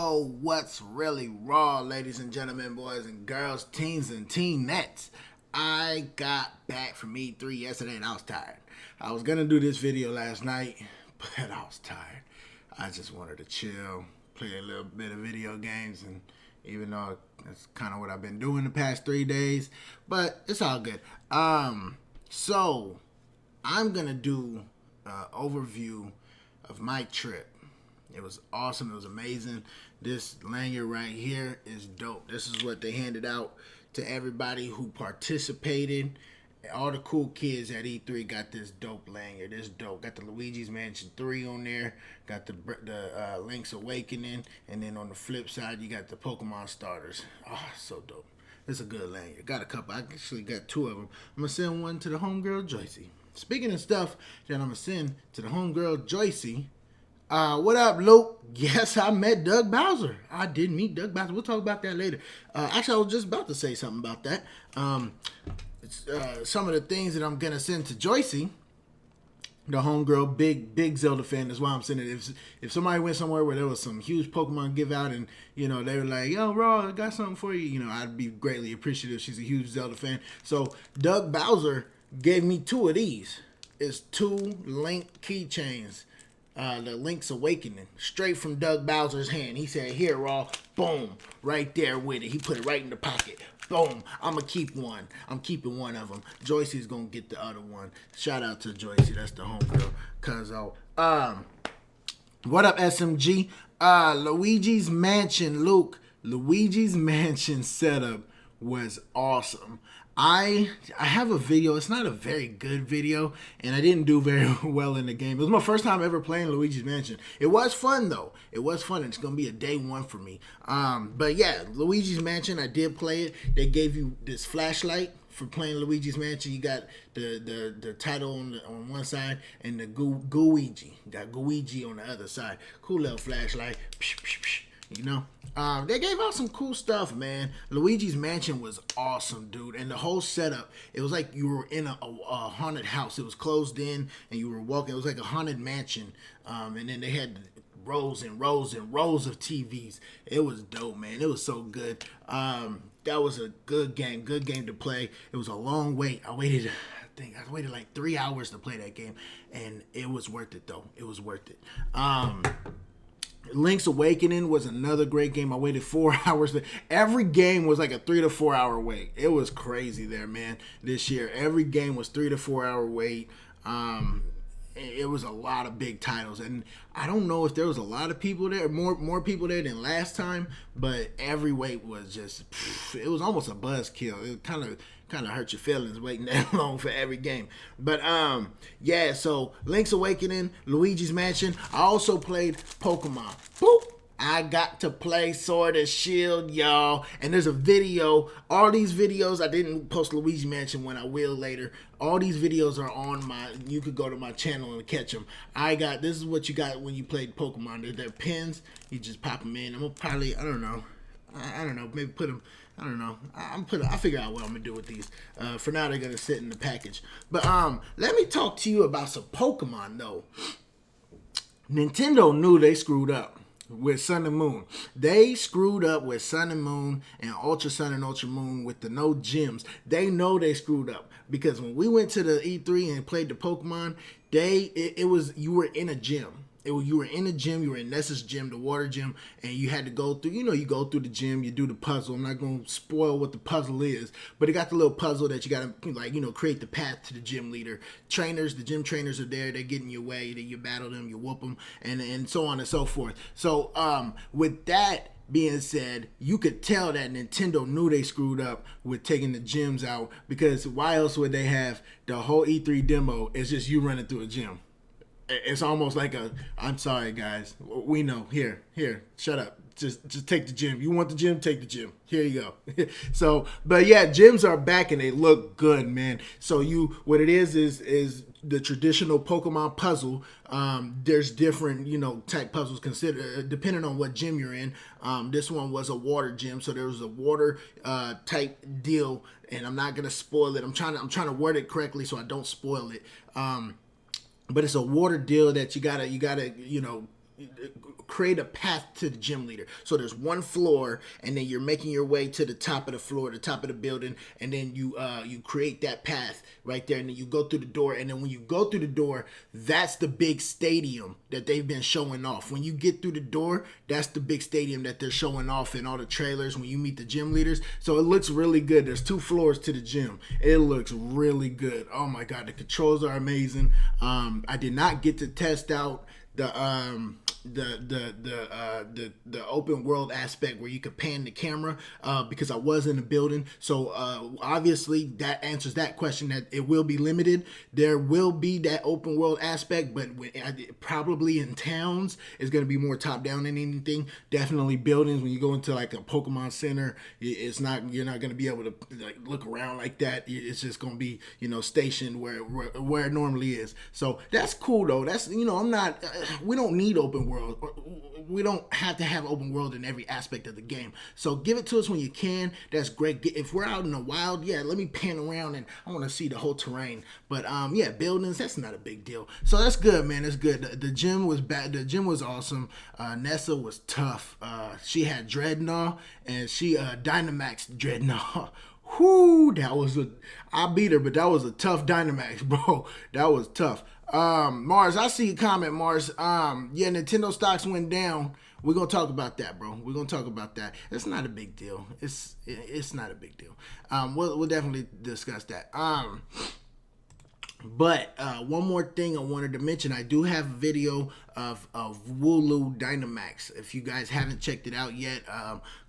Yo, what's really raw, ladies and gentlemen, boys and girls, teens and teenettes? I got back from E3 yesterday and I was tired. I was gonna do this video last night, but I was tired. I just wanted to chill, play a little bit of video games, and even though that's kind of what I've been doing the past 3 days, but it's all good. So I'm gonna do an overview of my trip. It was awesome. It was amazing. This lanyard right here is dope. This is what they handed out to everybody who participated. All the cool kids at E3 got this dope lanyard. It's dope. Got the Luigi's Mansion 3 on there. Got the Link's Awakening. And then on the flip side, you got the Pokemon starters. Oh, so dope. It's a good lanyard. Got a couple. I actually got 2 of them. I'm going to send one to the homegirl, Joycey. Speaking of stuff that I'm going to send to the homegirl, Joycey, what up, Luke? Yes, I met Doug Bowser. I did meet Doug Bowser. We'll talk about that later. Actually, I was just about to say something about that. Some of the things that I'm going to send to Joycey, the homegirl, big Zelda fan. That's why I'm sending it. If somebody went somewhere where there was some huge Pokemon give out and, they were like, yo, Raw, I got something for you, I'd be greatly appreciative. She's a huge Zelda fan. So Doug Bowser gave me 2 of these. It's 2 Link keychains. The Link's Awakening, straight from Doug Bowser's hand. He said, here, Raw, boom, right there with it. He put it right in the pocket. Boom, I'm going to keep one. I'm keeping one of them. Joycey's going to get the other one. Shout out to Joycey. That's the homegirl. Cuzzo. What up, SMG? Luigi's Mansion, Luke. Luigi's Mansion setup was awesome. I have a video. It's not a very good video, and I didn't do very well in the game. It was my first time ever playing Luigi's Mansion. It was fun, though. It was fun, and it's going to be a day 1 for me. But yeah, Luigi's Mansion, I did play it. They gave you this flashlight for playing Luigi's Mansion. You got the title on one side and the Gooigi. You got Gooigi on the other side. Cool little flashlight. They gave out some cool stuff, man. Luigi's Mansion was awesome, dude. And the whole setup, it was like you were in a haunted house. It was closed in, and you were walking. It was like a haunted mansion. And then they had rows and rows and rows of TVs. It was dope, man. It was so good. That was a good game to play. It was a long wait. I waited like 3 hours to play that game, and it was worth it, though. It was worth it. Link's Awakening was another great game. I waited 4 hours. Every game was like a 3 to 4 hour wait. It was crazy there, man, this year. Every game was 3 to 4 hour wait. It was a lot of big titles. And I don't know if there was a lot of people there, more people there than last time, but every wait was just, it was almost a buzzkill. It kind of hurt your feelings waiting that long for every game. But yeah, so Link's Awakening, Luigi's Mansion. I also played Pokemon. Boop! I got to play Sword and Shield, y'all. And there's a video. All these videos, I didn't post Luigi's Mansion when I will later. All these videos are on you could go to my channel and catch them. This is what you got when you played Pokemon. They're pins. You just pop them in. I'm going to probably, I don't know, maybe put them, I don't know. I'll figure out what I'm gonna do with these. For now, they're gonna sit in the package. But let me talk to you about some Pokemon though. Nintendo knew they screwed up with Sun and Moon. They screwed up with Sun and Moon and Ultra Sun and Ultra Moon with the no gyms. They know they screwed up because when we went to the E3 and played the Pokemon, you were in a gym. You were in a gym, you were in Nessa's gym, the water gym, and you had to go through, you go through the gym, you do the puzzle. I'm not going to spoil what the puzzle is, but it got the little puzzle that you got to, create the path to the gym leader. The gym trainers are there, they're getting your way, you battle them, you whoop them, and so on and so forth. So, with that being said, you could tell that Nintendo knew they screwed up with taking the gyms out, because why else would they have the whole E3 demo is just you running through a gym? It's almost like I'm sorry, guys. We know. Here, shut up. Just take the gym. You want the gym? Take the gym. Here you go. So, but yeah, gyms are back and they look good, man. So what it is the traditional Pokemon puzzle. There's different, type puzzles considered depending on what gym you're in. This one was a water gym, so there was a water type deal, and I'm not gonna spoil it. I'm trying to word it correctly so I don't spoil it. But it's a water deal that you gotta create a path to the gym leader. So there's one floor, and then you're making your way to the top of the floor, the top of the building, and then you create that path right there, and then you go through the door, and then when you go through the door, that's the big stadium that they've been showing off. When you get through the door, that's the big stadium that they're showing off in all the trailers when you meet the gym leaders. So it looks really good. There's 2 floors to the gym. It looks really good. Oh my God, the controls are amazing. I did not get to test out the open world aspect where you could pan the camera because I was in the building. So obviously that answers that question, that it will be limited. There will be that open world aspect, but probably in towns it's going to be more top down than anything. Definitely buildings, when you go into like a Pokemon Center, you're not going to be able to like look around like that. It's just going to be, stationed where it normally is. So that's cool though. That's, we don't need open world. We don't have to have open world in every aspect of the game. So give it to us when you can. That's great. If we're out in the wild, let me pan around and I want to see the whole terrain. But buildings, that's not a big deal. So that's good, man. That's good. The gym was bad. The gym was awesome. Nessa was tough. She had Dreadnought and she Dynamax Dreadnought. Whoo, I beat her, but that was a tough Dynamax, bro. That was tough. Mars, I see a comment, Mars. Nintendo stocks went down. We're gonna talk about that, bro. We're gonna talk about that. It's not a big deal. It's not a big deal. We'll definitely discuss that. But one more thing I wanted to mention, I do have a video of Wooloo Dynamax. If you guys haven't checked it out yet,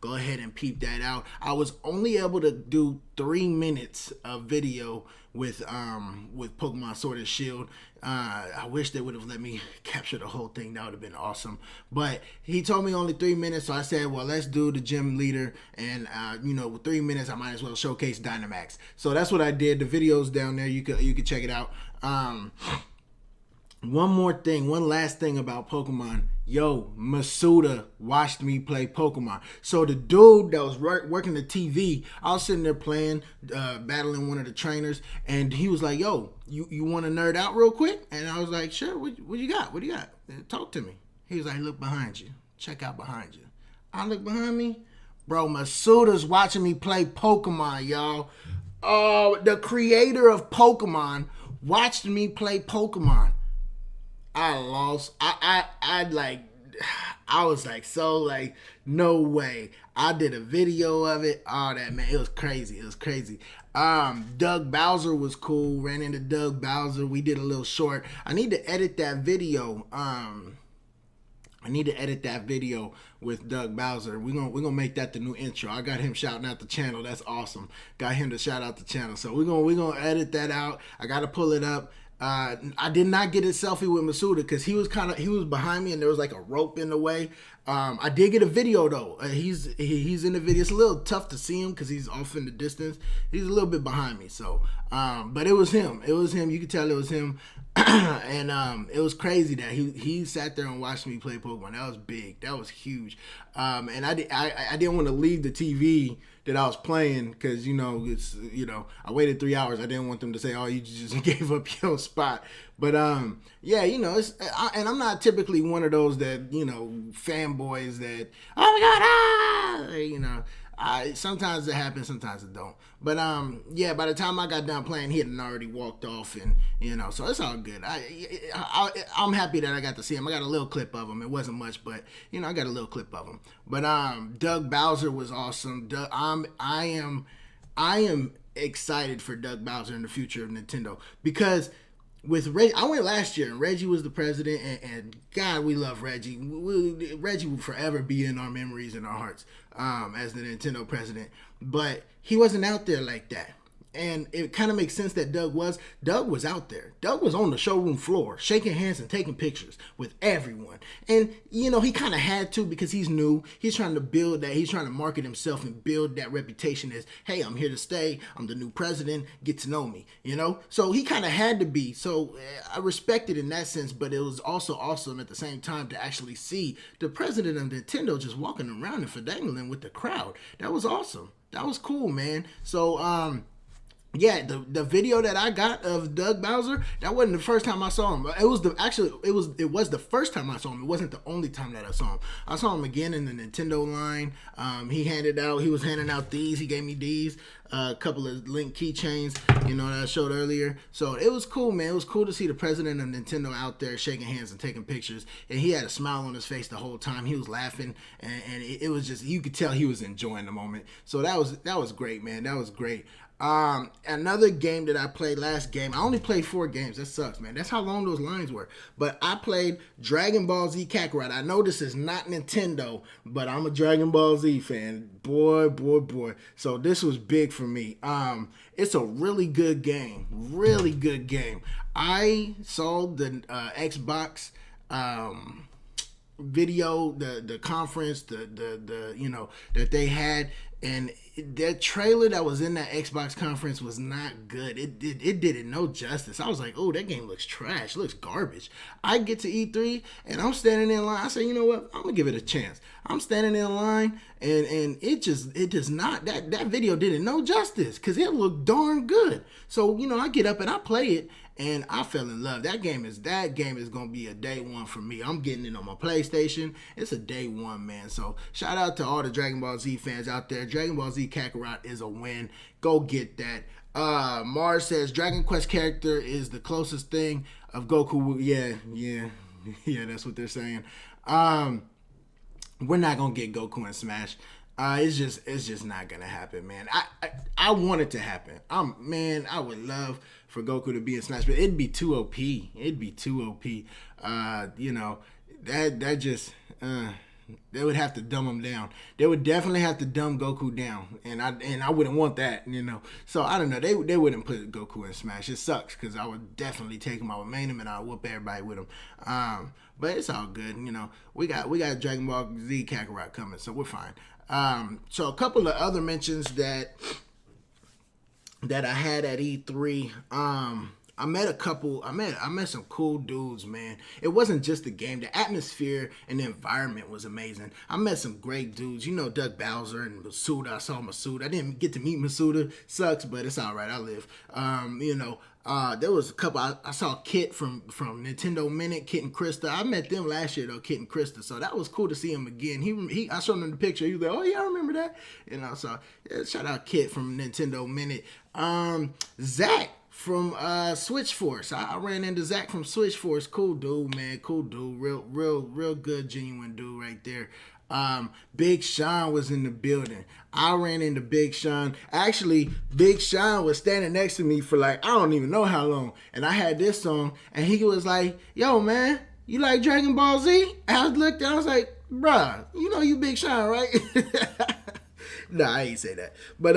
go ahead and peep that out. I was only able to do 3 minutes of video with Pokemon Sword and Shield. I wish they would have let me capture the whole thing. That would have been awesome. But he told me only 3 minutes, so I said, well, let's do the gym leader. And with 3 minutes, I might as well showcase Dynamax. So that's what I did. The video's down there. You could check it out. One last thing about Pokemon. Masuda watched me play Pokemon. So the dude that was working the TV, I was sitting there playing, battling one of the trainers, and he was like, yo, you want to nerd out real quick? And I was like, sure, what you got? What do you got? Talk to me. He was like, look behind you. Check out behind you. I look behind me. Bro, Masuda's watching me play Pokemon, y'all. The creator of Pokemon watched me play Pokemon. I lost. I was like, no way. I did a video of it. All that, man. It was crazy. Doug Bowser was cool. Ran into Doug Bowser. We did a little short. I need to edit that video. With Doug Bowser. We're gonna make that the new intro. I got him shouting out the channel. That's awesome. Got him to shout out the channel. So we're gonna edit that out. I gotta pull it up. I did not get a selfie with Masuda because he was behind me and there was like a rope in the way. I did get a video though. He's in the video. It's a little tough to see him because he's off in the distance. He's a little bit behind me. So, but it was him. You could tell it was him. And it was crazy that he sat there and watched me play Pokemon. That was big. That was huge. And I didn't want to leave the TV that I was playing because I waited 3 hours. I didn't want them to say, oh, you just gave up your spot. But and I'm not typically one of those that fanboys that, oh my God, sometimes it happens, sometimes it don't. But by the time I got done playing, he had already walked off, and so it's all good. I'm happy that I got to see him. I got a little clip of him. It wasn't much, but I got a little clip of him. But Doug Bowser was awesome. I am excited for Doug Bowser in the future of Nintendo because with Reggie, I went last year and Reggie was the president, and God, we love Reggie. Reggie will forever be in our memories and our hearts as the Nintendo president, but he wasn't out there like that. And it kind of makes sense that Doug was. Doug was out there. Doug was on the showroom floor, shaking hands and taking pictures with everyone. And, he kind of had to because he's new. He's trying to build that. He's trying to market himself and build that reputation as, hey, I'm here to stay. I'm the new president. Get to know me, So he kind of had to be. So I respect it in that sense, but it was also awesome at the same time to actually see the president of Nintendo just walking around and fidangling with the crowd. That was awesome. That was cool, man. So, Yeah, the video that I got of Doug Bowser, that wasn't the first time I saw him. It was it was the first time I saw him. It wasn't the only time that I saw him. I saw him again in the Nintendo line. He was handing out these. He gave me these, a couple of Link keychains, that I showed earlier. So it was cool, man. It was cool to see the president of Nintendo out there shaking hands and taking pictures. And he had a smile on his face the whole time. He was laughing, and it was just, you could tell he was enjoying the moment. So that was great, man. That was great. Another game that I played last game, I only played 4 games. That sucks, man. That's how long those lines were. But I played Dragon Ball Z Kakarot. I know this is not Nintendo, but I'm a Dragon Ball Z fan. Boy. So this was big for me. It's a really good game. Really good game. I saw the Xbox video, the conference, the that they had, and that trailer that was in that Xbox conference was not good. It did it no justice. I was like, oh, that game looks trash, looks garbage. I get to E3 and I'm standing in line. I say, you know what, I'm gonna give it a chance. I'm standing in line, and it does not, that video did it no justice, because it looked darn good. So I get up and I play it, and I fell in love. That game is gonna be a day one for me. I'm getting it on my PlayStation. It's a day one, man. So shout out to all the Dragon Ball Z fans out there. Dragon Ball Z Kakarot is a win. Go get that. Mars says Dragon Quest character is the closest thing of Goku. Yeah, that's what they're saying. We're not gonna get Goku in Smash. It's just not gonna happen, man. I want it to happen. I would love for Goku to be in Smash, but it'd be too OP. That just they would have to dumb him down. They would definitely have to dumb Goku down, and I wouldn't want that, So I don't know. They wouldn't put Goku in Smash. It sucks, because I would definitely take him. I would main him, and I would whoop everybody with him. But it's all good, We got Dragon Ball Z Kakarot coming, so we're fine. So a couple of other mentions that I had at E3. I met some cool dudes, man. It wasn't just the game. The atmosphere and the environment was amazing. I met some great dudes. Doug Bowser and Masuda. I saw Masuda. I didn't get to meet Masuda. Sucks, but it's all right. I live. There was a couple. I saw Kit from Nintendo Minute, Kit and Krista. I met them last year though, Kit and Krista. So that was cool to see him again. I showed him the picture. He was like, "Oh yeah, I remember that." So yeah, shout out Kit from Nintendo Minute. Zach from Switch Force. I ran into Zach from Switch Force. Cool dude, man. Cool dude. Real good, genuine dude right there. Big Sean was in the building. I ran into Big Sean. Actually, Big Sean was standing next to me for like, I don't even know how long. And I had this song, and he was like, "Yo, man, you like Dragon Ball Z?" And I looked and I was like, "Bruh, you Big Sean, right?" Nah, I ain't say that. But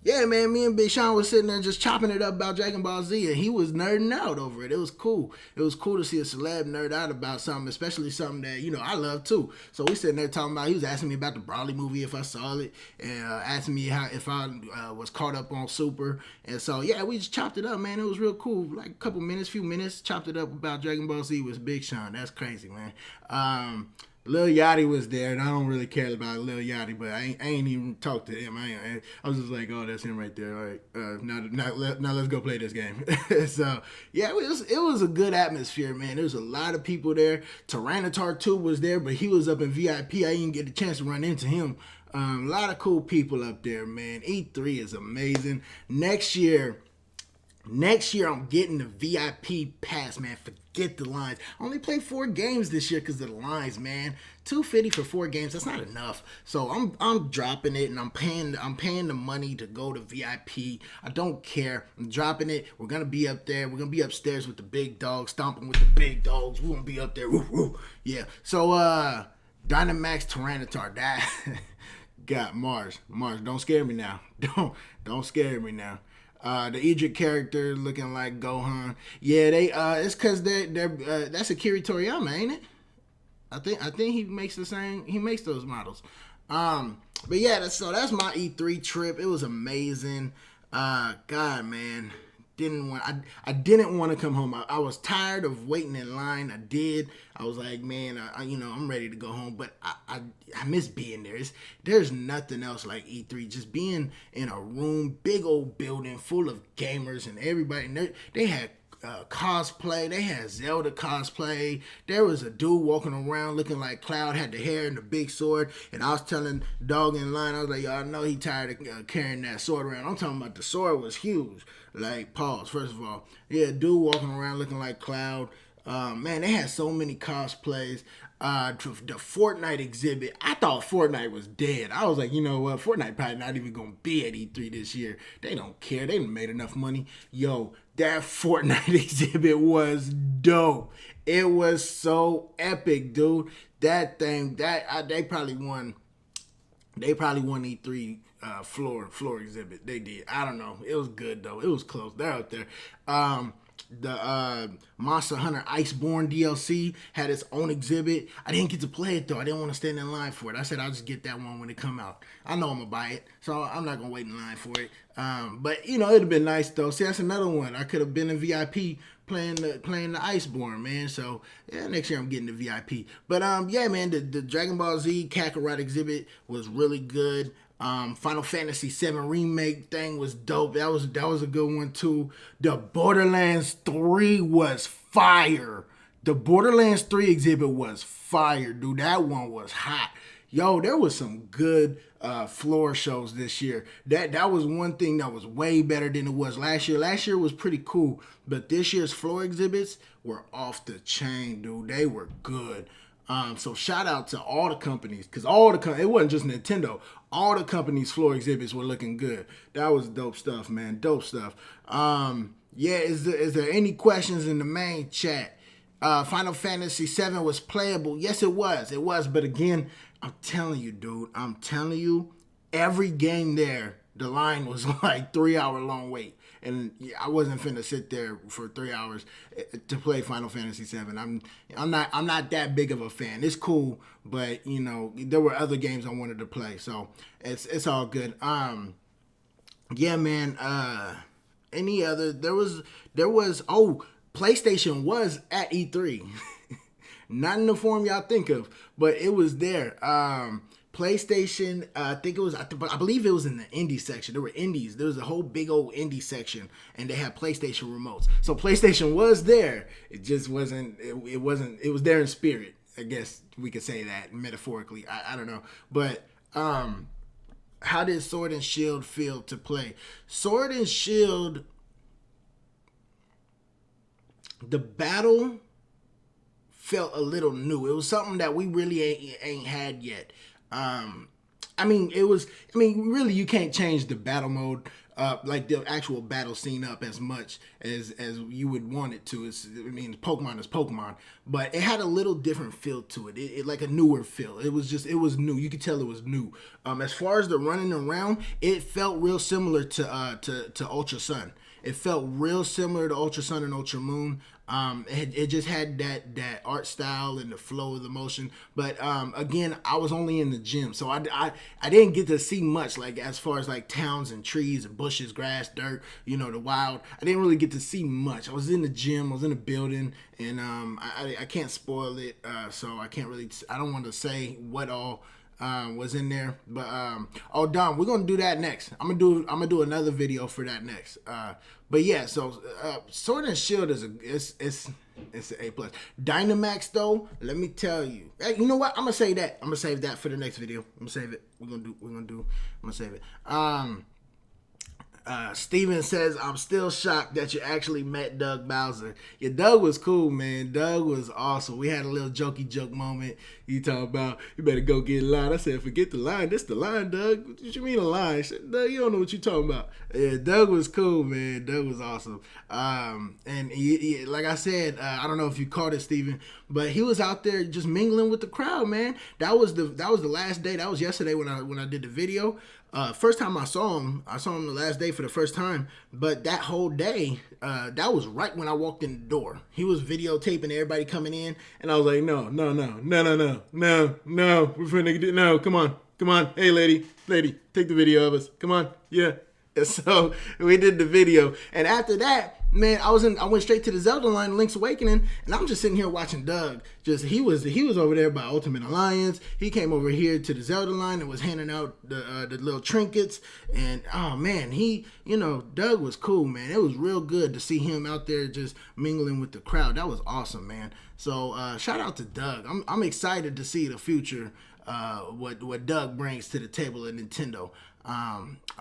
yeah, man, me and Big Sean was sitting there just chopping it up about Dragon Ball Z, and he was nerding out over it. It was cool. It was cool to see a celeb nerd out about something, especially something that I love too. So we sitting there talking about. He was asking me about the Broly movie, if I saw it, and asking me if I was caught up on Super. And so yeah, we just chopped it up, man. It was real cool. Like a few minutes, chopped it up about Dragon Ball Z with Big Sean. That's crazy, man. Lil Yachty was there, and I don't really care about Lil Yachty, but I ain't even talked to him. I was just like, oh, that's him right there. All right, now let's go play this game. So yeah, it was a good atmosphere, man. There was a lot of people there. Tyranitar 2 was there, but he was up in VIP. I didn't get a chance to run into him. A lot of cool people up there, man. E3 is amazing. Next year, I'm getting the VIP pass, man. Forget the lines. I only played 4 games this year because of the lines, man. $250 for 4 games, that's not enough. So I'm dropping it, and I'm paying the money to go to VIP. I don't care. I'm dropping it. We're gonna be up there. We're gonna be upstairs with the big dogs, stomping with the big dogs. We're gonna be up there. Woo, woo. Yeah. So Dynamax Tyranitar. That got Mars. Don't scare me now. Don't scare me now. The Idris character looking like Gohan. Yeah, it's because they're that's Akira Toriyama, ain't it? I think he makes those models. But yeah, that's my E3 trip. It was amazing. God, man, I didn't want to come home. I was tired of waiting in line. I was like, man, I'm ready to go home. But I miss being there. There's nothing else like E3. Just being in a room, big old building full of gamers and everybody. And they had cosplay. They had Zelda cosplay. There was a dude walking around looking like Cloud, had the hair and the big sword. And I was telling dog in line, I was like, y'all know he tired of carrying that sword around. I'm talking about the sword was huge. Like, pause, first of all. Yeah, dude walking around looking like Cloud. Man, they had so many cosplays. The Fortnite exhibit, I thought Fortnite was dead. I was like, you know what? Fortnite probably not even going to be at E3 this year. They don't care. They done made enough money. Yo, that Fortnite exhibit was dope. It was so epic, dude. That thing, they probably won E3 floor exhibit. They did. I don't know. It was good though. It was close. They're out there. The Monster Hunter Iceborne DLC had its own exhibit. I didn't get to play it though. I didn't want to stand in line for it. I said I'll just get that one when it come out. I know I'm gonna buy it, so I'm not gonna wait in line for it. But it'd have been nice though. See, that's another one. I could have been in VIP playing the Iceborne, man. So yeah, next year I'm getting the VIP. But yeah, man, the Dragon Ball Z Kakarot exhibit was really good. Final Fantasy VII remake thing was dope. That was a good one too. The Borderlands 3 was fire. The Borderlands 3 exhibit was fire, dude. That one was hot. Yo, there was some good floor shows this year. That was one thing that was way better than it was last year. Last year was pretty cool, but this year's floor exhibits were off the chain, dude. They were good. So shout out to all the companies, because it wasn't just Nintendo. All the companies' floor exhibits were looking good. That was dope stuff, man. Dope stuff. Yeah, is there any questions in the main chat? Final Fantasy VII was playable. Yes, it was. It was. But again, I'm telling you, dude. I'm telling you, every game there, the line was like 3-hour long wait. And I wasn't finna sit there for 3 hours to play Final Fantasy VII. I'm not that big of a fan. It's cool, but there were other games I wanted to play, so it's all good. Yeah, man. Any other? There was. PlayStation was at E3. Not in the form y'all think of, but it was there. PlayStation, I believe it was in the indie section. There were indies. There was a whole big old indie section, and they had PlayStation remotes. So PlayStation was there. It just wasn't. It wasn't. It was there in spirit. I guess we could say that metaphorically. I don't know, but how did Sword and Shield feel to play? Sword and Shield. The battle felt a little new. It was something that we really ain't had yet. Really, you can't change the battle mode, like the actual battle scene up as much as you would want it to. Pokemon is Pokemon, but it had a little different feel to it. It like a newer feel. It was new. You could tell it was new. As far as the running around, it felt real similar to Ultra Sun. It felt real similar to Ultra Sun and Ultra Moon. It just had that art style and the flow of the motion. But again, I was only in the gym, so I didn't get to see much, like as far as like towns and trees and bushes, grass, dirt, the wild. I didn't really get to see much. I was in the gym, I was in the building, and I can't spoil it, so I don't want to say what all was in there, but Don, we're gonna do that next. I'm gonna do another video for that next. But yeah, so Sword and Shield is it's an A+. Dynamax though, let me tell you. Hey, you know what? I'm gonna save that for the next video. I'm gonna save it. I'm gonna save it. Steven says, I'm still shocked that you actually met Doug Bowser. Yeah, Doug was cool, man. Doug was awesome. We had a little jokey joke moment. He talking about, you better go get in line. I said, forget the line. This the line, Doug. What you mean a line? Said, Doug, you don't know what you talking about. Yeah, Doug was cool, man. Doug was awesome. And he, like I said, I don't know if you caught it, Steven, but he was out there just mingling with the crowd, man. That was the last day. That was yesterday when I did the video. First time I saw him the last day for the first time, but that whole day, that was right when I walked in the door. He was videotaping everybody coming in, and I was like, no, we're finna get, no, come on, hey lady, take the video of us, come on, yeah, So we did the video, and after that, man, I went straight to the Zelda line, Link's Awakening, and I'm just sitting here watching Doug. He was over there by Ultimate Alliance. He came over here to the Zelda line and was handing out the little trinkets. And oh man, Doug was cool, man. It was real good to see him out there just mingling with the crowd. That was awesome, man. So shout out to Doug. I'm excited to see the future. What Doug brings to the table at Nintendo.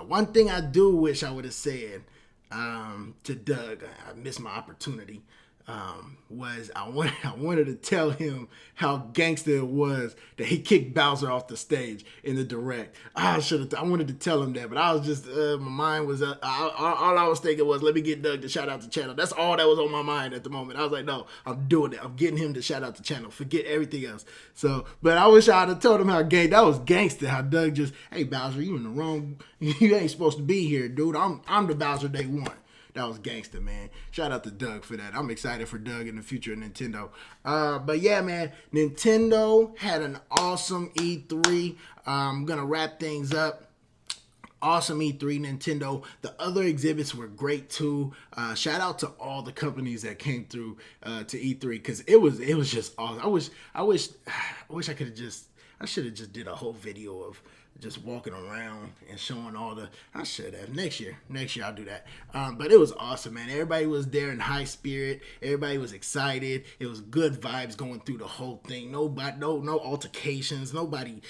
One thing I do wish I would have said to Doug, I missed my opportunity, was I wanted to tell him how gangster it was that he kicked Bowser off the stage in the direct. I wanted to tell him that, but I was just my mind was all I was thinking was, let me get Doug to shout out the channel. That's all that was on my mind at the moment. I was like, no, I'm doing it. I'm getting him to shout out the channel. Forget everything else. So, but I wish I'd have told him how that was gangster. How Doug just, hey Bowser, you in the wrong. You ain't supposed to be here, dude. I'm the Bowser they want. That was gangster, man. Shout out to Doug for that. I'm excited for Doug in the future of Nintendo. But yeah, man, Nintendo had an awesome E3. I'm going to wrap things up. Awesome E3, Nintendo. The other exhibits were great too. Shout out to all the companies that came through to E3 because it was just awesome. I wish I could have I should have just did a whole video of just walking around and showing all the. I should have next year I'll do that. But it was awesome, man. Everybody was there in high spirit. Everybody was excited. It was good vibes going through the whole thing. No altercations. Nobody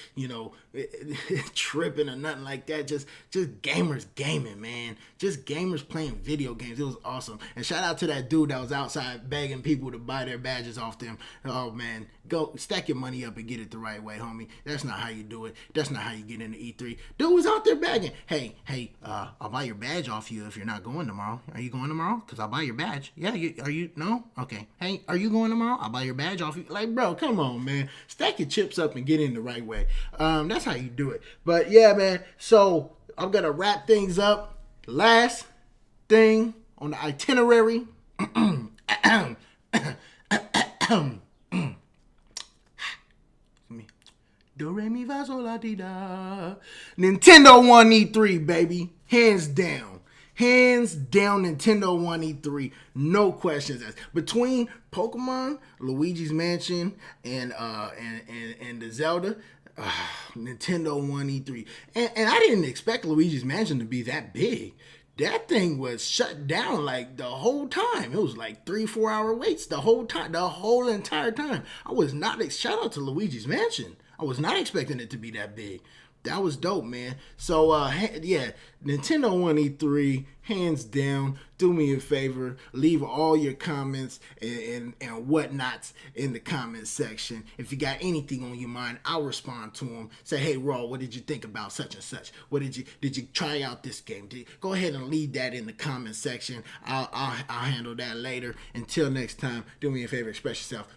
tripping or nothing like that. Just gamers gaming, man. Just gamers playing video games. It was awesome. And shout out to that dude that was outside begging people to buy their badges off them. Oh man, go stack your money up and get it the right way, homie. That's not how you do it. That's not how you get into E3. Dude was out there begging. Hey, I'll buy your badge off you if you're not going tomorrow. Are you going tomorrow? Because I'll buy your badge. Yeah, are you? No? Okay. Hey, are you going tomorrow? I'll buy your badge off you. Like, bro, come on, man. Stack your chips up and get in the right way. That's how you do it. But yeah, man. So I'm going to wrap things up. Last thing on the itinerary. Do, re, mi, fa, sol, la, ti, da. Nintendo won E3, baby. Hands down. Hands down, Nintendo won E3. No questions asked. Between Pokemon, Luigi's Mansion, and the Zelda, Nintendo won E3. And I didn't expect Luigi's Mansion to be that big. That thing was shut down like the whole time. It was like 3-4 hour waits the whole time, the whole entire time. I was not, shout out to Luigi's Mansion. I was not expecting it to be that big. That was dope, man. So, yeah, Nintendo won E3, hands down. Do me a favor, leave all your comments and whatnots in the comment section. If you got anything on your mind, I'll respond to them. Say, hey, Raw, what did you think about such and such? Did you try out this game? Go ahead and leave that in the comment section. I'll handle that later. Until next time, do me a favor, express yourself.